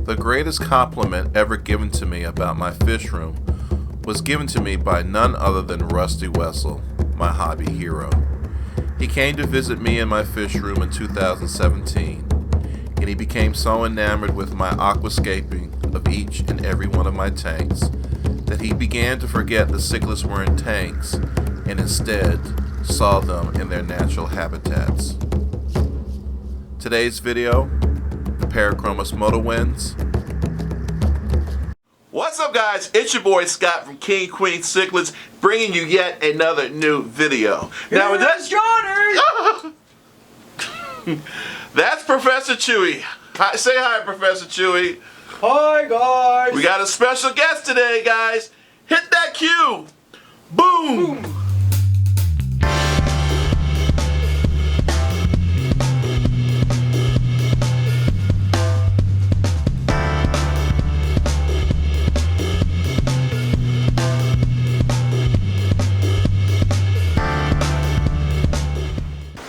The greatest compliment ever given to me about my fish room was given to me by none other than Rusty Wessel, my hobby hero. He came to visit me in my fish room in 2017, and he became so enamored with my aquascaping of each and every one of my tanks that he began to forget the cichlids were in tanks and instead saw them in their natural habitats. Today's video, the Parachromis motoguensis. What's up, guys? It's your boy Scott from King Queen Cichlids, bringing you yet another new video. Now, that's Johnny. That's Professor Chui. Hi, say hi, Professor Chui. Hi, guys. We got a special guest today, guys. Hit that cue. Boom. Boom.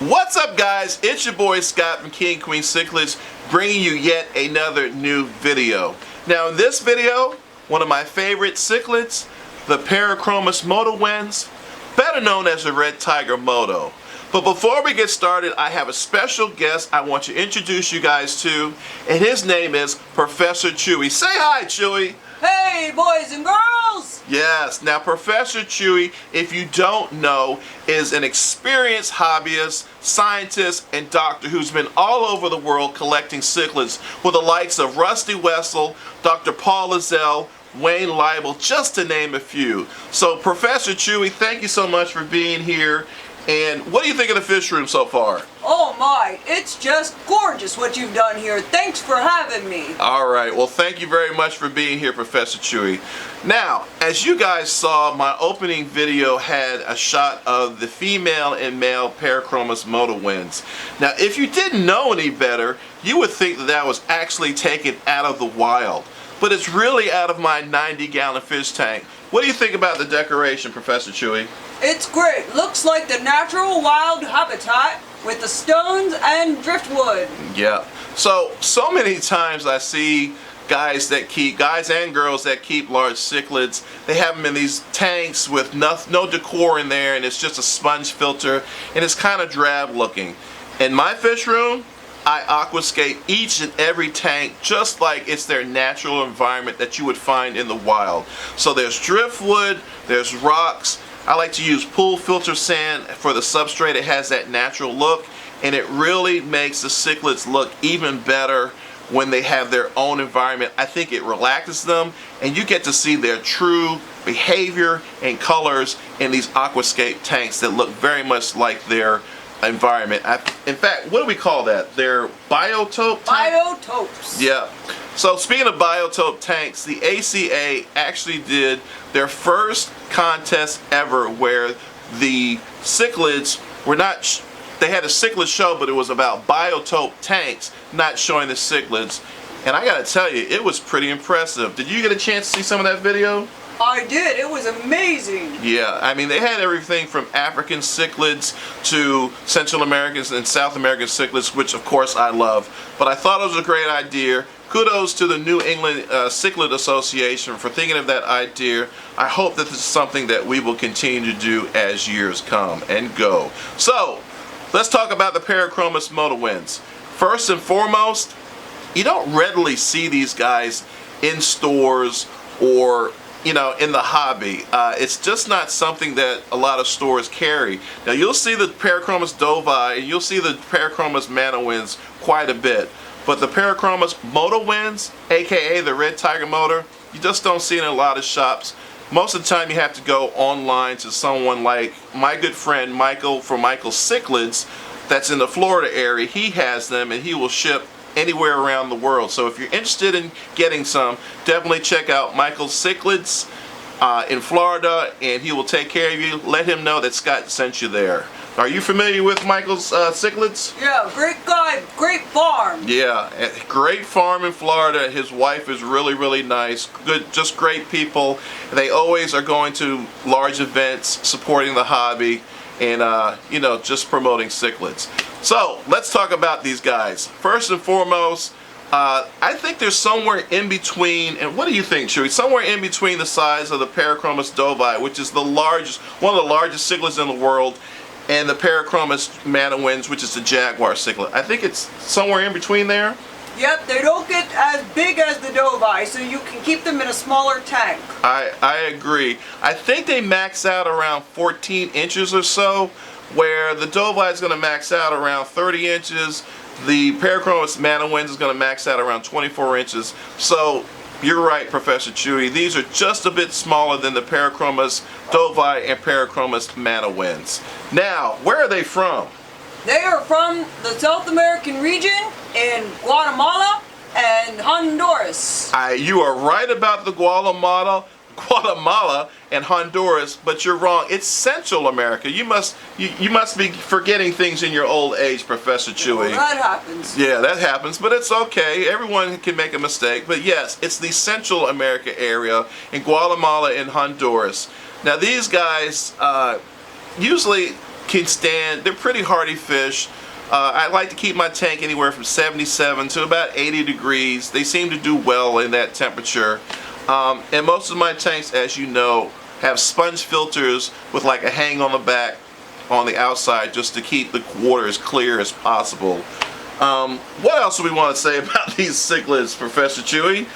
What's up, guys? It's your boy Scott from King Queen Cichlids, bringing you yet another new video. Now, in this video, one of my favorite cichlids, the Parachromis motoguensis, better known as the red tiger moto. But before we get started, I have a special guest I want to introduce you guys to, and his name is Professor Chui. Say hi, Chui. Hey, boys and girls! Yes, now Professor Chui, if you don't know, is an experienced hobbyist, scientist, and doctor who's been all over the world collecting cichlids with the likes of Rusty Wessel, Dr. Paul Lazell, Wayne Leibel, just to name a few. So Professor Chui, thank you so much for being here. And what do you think of the fish room so far? Oh my, it's just gorgeous what you've done here. Thanks for having me. Alright, well thank you very much for being here, Professor Chui. Now, as you guys saw, my opening video had a shot of the female and male Parachromis motoguensis. Now, if you didn't know any better, you would think that was actually taken out of the wild. But it's really out of my 90-gallon fish tank. What do you think about the decoration, Professor Chui? It's great. Looks like the natural wild habitat with the stones and driftwood. Yeah. So many times I see guys and girls that keep large cichlids. They have them in these tanks with no decor in there, and it's just a sponge filter, and it's kind of drab looking. In my fish room, I aquascape each and every tank just like it's their natural environment that you would find in the wild. So there's driftwood, there's rocks. I like to use pool filter sand for the substrate. It has that natural look, and it really makes the cichlids look even better when they have their own environment. I think it relaxes them, and you get to see their true behavior and colors in these aquascape tanks that look very much like their environment. In fact, what do we call that? They're biotope tanks? Biotopes. Yeah. So speaking of biotope tanks, the ACA actually did their first contest ever where the cichlids were not, they had a cichlid show, but it was about biotope tanks, not showing the cichlids. And I gotta tell you, it was pretty impressive. Did you get a chance to see some of that video? I did. It was amazing. Yeah, I mean, they had everything from African cichlids to Central American and South American cichlids, which of course I love. But I thought it was a great idea. Kudos to the New England Cichlid Association for thinking of that idea. I hope that this is something that we will continue to do as years come and go. So, let's talk about the Parachromis motoguensis. First and foremost, you don't readily see these guys in stores or in the hobby. It's just not something that a lot of stores carry. Now you'll see the Parachromis dovi and you'll see the Parachromis motoguensis quite a bit, but the Parachromis motoguensis, aka the red tiger motor, you just don't see it in a lot of shops. Most of the time you have to go online to someone like my good friend Michael from Michael's Cichlids that's in the Florida area. He has them and he will ship anywhere around the world. So if you're interested in getting some, definitely check out Michael's Cichlids in Florida, and he will take care of you. Let him know that Scott sent you there. Are you familiar with Michael's Cichlids? Yeah, great guy, great farm. Yeah, great farm in Florida. His wife is really, really nice. Good, just great people. They always are going to large events, supporting the hobby, and just promoting cichlids. So let's talk about these guys. First and foremost, I think there's somewhere in between, and what do you think, Chui? Somewhere in between the size of the Parachromis dovi, which is the largest, one of the largest cichlids in the world, and the Parachromis manawins, which is the jaguar cichlid. I think it's somewhere in between there. Yep, they don't get as big as the dovi, so you can keep them in a smaller tank. I agree. I think they max out around 14 inches or so, where the dovi is going to max out around 30 inches. The Parachromis manawins is going to max out around 24 inches. So you're right, Professor Chui. These are just a bit smaller than the Parachromis dovi and Parachromis manawins. Now, where are they from? They are from the South American region in Guatemala and Honduras. You are right about the Guatemala and Honduras, but you're wrong. It's Central America. You must be forgetting things in your old age, Professor Chui. Well, that happens. Yeah, that happens, but it's okay. Everyone can make a mistake. But yes, it's the Central America area in Guatemala and Honduras. Now these guys usually can stand, they're pretty hardy fish. I like to keep my tank anywhere from 77 to about 80 degrees. They seem to do well in that temperature. And most of my tanks, as you know, have sponge filters with like a hang on the back on the outside just to keep the water as clear as possible. What else do we want to say about these cichlids, Professor Chui?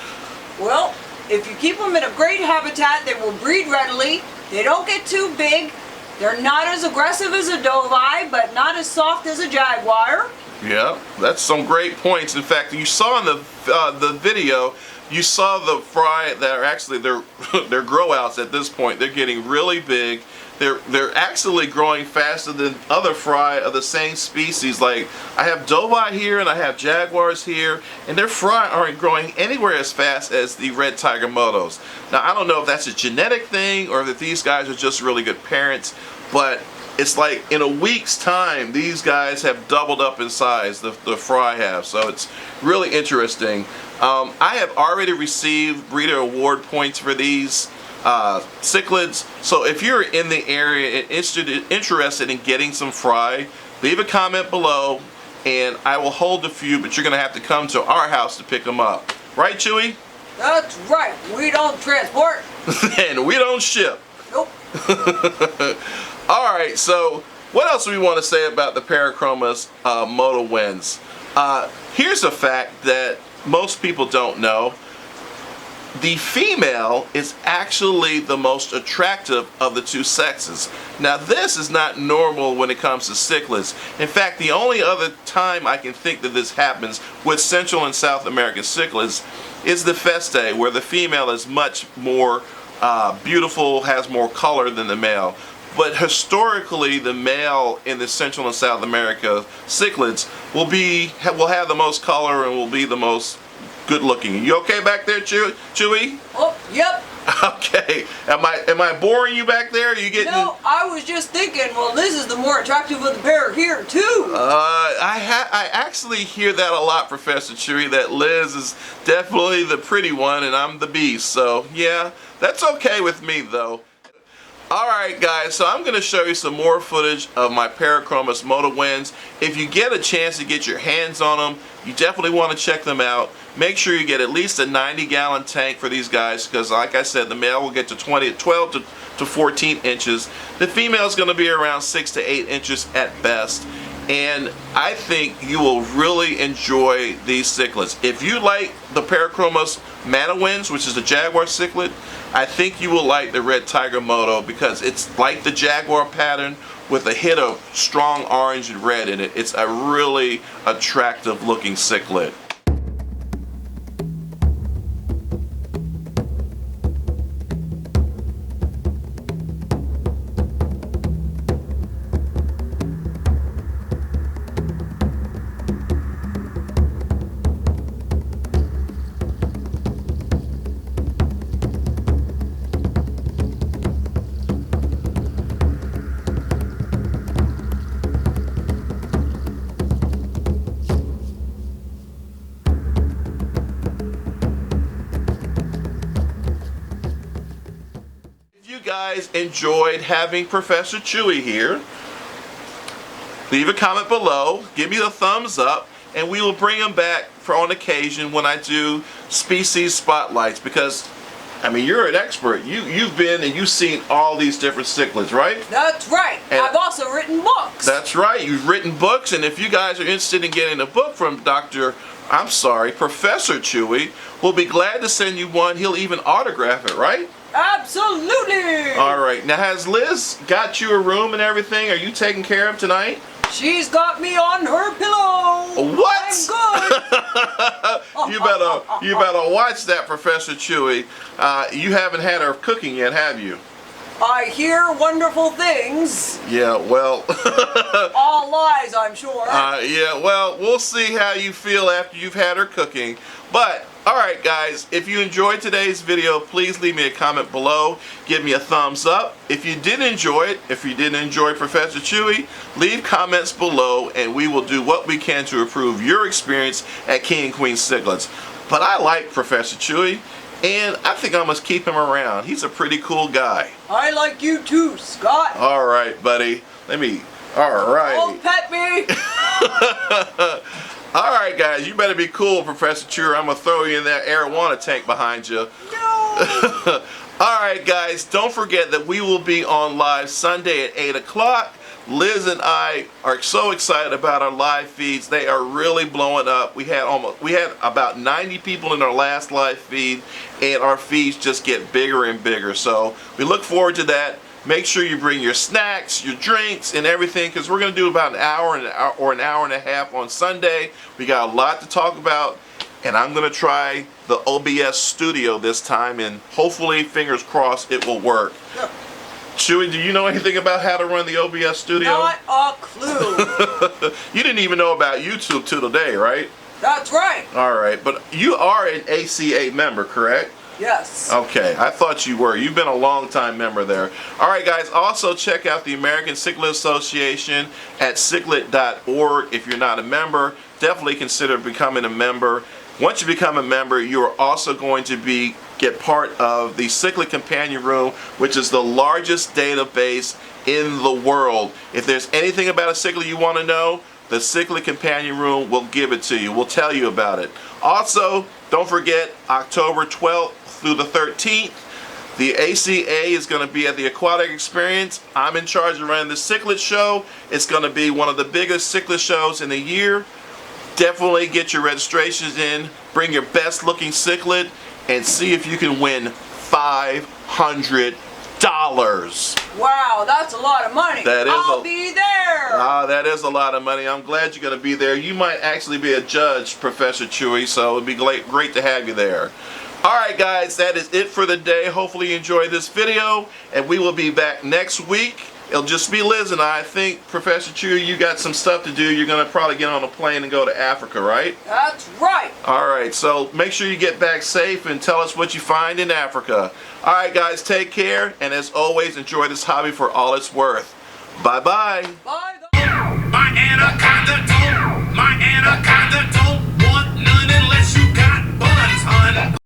Well, if you keep them in a great habitat, they will breed readily. They don't get too big. They're not as aggressive as a dovi, but not as soft as a jaguar. Yeah, that's some great points. In fact, you saw in the video, you saw the fry that are actually they're grow outs at this point. They're getting really big. They're actually growing faster than other fry of the same species. Like I have dovi here and I have jaguars here, and their fry aren't growing anywhere as fast as the red tiger motos. Now I don't know if that's a genetic thing or that these guys are just really good parents, but it's like in a week's time these guys have doubled up in size, the fry have. So it's really interesting. I have already received breeder award points for these cichlids. So if you're in the area and interested in getting some fry, leave a comment below and I will hold a few, but you're gonna have to come to our house to pick them up. Right, Chui? That's right. We don't transport. And we don't ship. Nope. Alright, so what else do we want to say about the Parachromis motoguensis? Here's a fact that most people don't know. The female is actually the most attractive of the two sexes. Now this is not normal when it comes to cichlids. In fact, the only other time I can think that this happens with Central and South American cichlids is the festae, where the female is much more beautiful, has more color than the male. But historically, the male in the Central and South America cichlids will have the most color and will be the most good looking. You okay back there, Chui? Oh, yep. Okay. Am I boring you back there? Are you getting? No, I was just thinking. Well, this is the more attractive of the pair here too. I actually hear that a lot, Professor Chui. That Liz is definitely the pretty one, and I'm the beast. So yeah, that's okay with me though. Alright guys, so I'm going to show you some more footage of my Parachromis motoguensis. If you get a chance to get your hands on them, you definitely want to check them out. Make sure you get at least a 90-gallon tank for these guys because like I said, the male will get to 12 to 14 inches. The female is going to be around 6 to 8 inches at best. And I think you will really enjoy these cichlids. If you like the Parachromis manawins, which is a jaguar cichlid, I think you will like the red tiger moto because it's like the jaguar pattern with a hit of strong orange and red in it. It's a really attractive looking cichlid. Guys enjoyed having Professor Chui here, leave a comment below, give me the thumbs up, and we will bring him back for on occasion when I do species spotlights because, I mean, you're an expert. You've been and you've seen all these different cichlids, right? That's right. And I've also written books. That's right. You've written books, and if you guys are interested in getting a book from Professor Chui, we'll be glad to send you one. He'll even autograph it, right? Absolutely. All right. Now, has Liz got you a room and everything? Are you taken care of tonight? She's got me on her pillow. What? I'm good. You better watch that, Professor Chui. You haven't had her cooking yet, have you? I hear wonderful things. Yeah, well. All lies, I'm sure. Yeah, well, we'll see how you feel after you've had her cooking. But, alright guys, if you enjoyed today's video, please leave me a comment below. Give me a thumbs up. If you did enjoy it, if you didn't enjoy Professor Chui, leave comments below and we will do what we can to improve your experience at King and Queen Cichlids. But I like Professor Chui, and I think I must keep him around. He's a pretty cool guy. I like you too, Scott. Alright, buddy. Alright. Don't pet me. Alright guys, you better be cool, Professor Chui. I'm going to throw you in that arowana tank behind you. No. Alright guys, don't forget that we will be on live Sunday at 8 o'clock. Liz and I are so excited about our live feeds. They are really blowing up. We had about 90 people in our last live feed, and our feeds just get bigger and bigger. So we look forward to that. Make sure you bring your snacks, your drinks, and everything, because we're going to do about an hour or an hour and a half on Sunday. We got a lot to talk about, and I'm going to try the OBS studio this time, and hopefully, fingers crossed, it will work. Yeah. Chui, do you know anything about how to run the OBS studio? Not a clue. You didn't even know about YouTube till today, right? That's right. All right, but you are an ACA member, correct? Yes. Okay, I thought you were. You've been a long time member there. All right, guys, also check out the American Cichlid Association at cichlid.org. If you're not a member, definitely consider becoming a member. Once you become a member, you are also going to get part of the Cichlid Companion Room, which is the largest database in the world. If there's anything about a cichlid you want to know, the Cichlid Companion Room will give it to you. We'll tell you about it. Also, don't forget, October 12th through the 13th, the ACA is going to be at the Aquatic Experience. I'm in charge of running the Cichlid Show. It's going to be one of the biggest cichlid shows in the year. Definitely get your registrations in. Bring your best looking cichlid and see if you can win $500. Wow, that's a lot of money. I'll be there. That is a lot of money. I'm glad you're going to be there. You might actually be a judge, Professor Chui, so it'd be great to have you there. Alright guys, that is it for the day. Hopefully you enjoyed this video, and we will be back next week. It'll just be Liz and I think, Professor Chui, you got some stuff to do. You're going to probably get on a plane and go to Africa, right? That's right. Alright, so make sure you get back safe and tell us what you find in Africa. Alright guys, take care, and as always, enjoy this hobby for all it's worth. Bye-bye. Bye. My anaconda don't want none unless you got buns, hun.